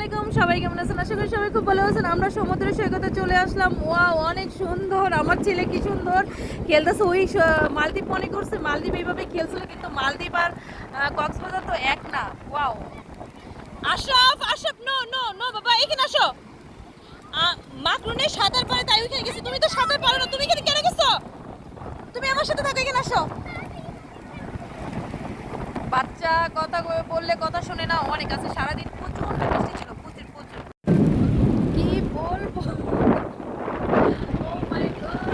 আলাইকুম, সবাই কেমন আছেন? আশা করি সবাই খুব ভালো আছেন। আমরা সমুদ্র সৈকতে চলে আসলাম। ওয়াও, অনেক সুন্দর। আমার ছেলে কি সুন্দর খেলতেছে। ওই মালদ্বীপ মনে করছে মালদ্বীপ এইভাবে খেলছিল, কিন্তু মালদ্বীপ আর কক্সবাজার তো এক না। Wow, Ashraf Ashraf, no no no বাবা, এখানে আসো। মাকরুনে সাঁতার পারে তাই ওইখানে গেছে। তুমি তো সাঁতার পারো না, তুমি এখানে কেন গেছো? তুমি আমার সাথে থাকো, এখানে আসো। বাচ্চা কথা বললে কথা শুনে না, অনেক আছে। সারাদিন প্রচুর বৃষ্টি ছিল, প্রচুর প্রচুর। কি বলবো, oh my God!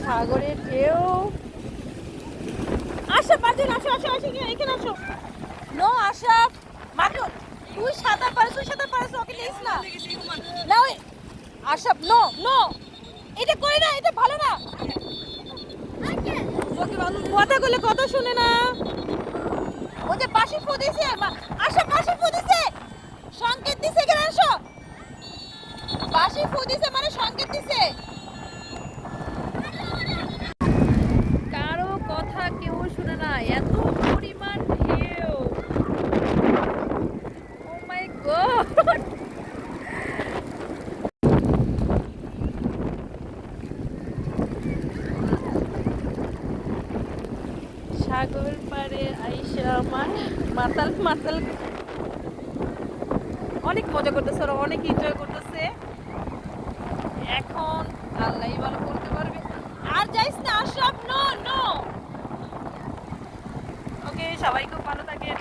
সাগরের ঢেউ। আশা পারছেন, আসো আসো আসো, এখানে আসো। নো আশা, মাটুন, তুই সাঁতার পারিস, তুই সাঁতার পারিস, ওকে নিস না। না ওই আশা, নো নো, এটা করে না, এটা ভালো না। কথা বলে কথা শুনে না। ও যে বাঁশি ফু দিছে, আশা বাঁশি ফু দিছে, সংকেত দিছে, এখানে আসো। বাঁশি ফু দিছে মানে সংকেত দিছে। কারো কথা কেউ শুনে না, এত পরিমাণ ঢেউ। ও মাই গড, সাগর পাড়ে আইসা আমার মাতাল মাতাল অনেক মজা করতেছে, ওরা অনেক এনজয় করতেছে। এখন আল্লাহই ভালো করতে পারবে। আর যাইস না আশরাফ, নো নো। ওকে, সবাই খুব ভালো থাকেন।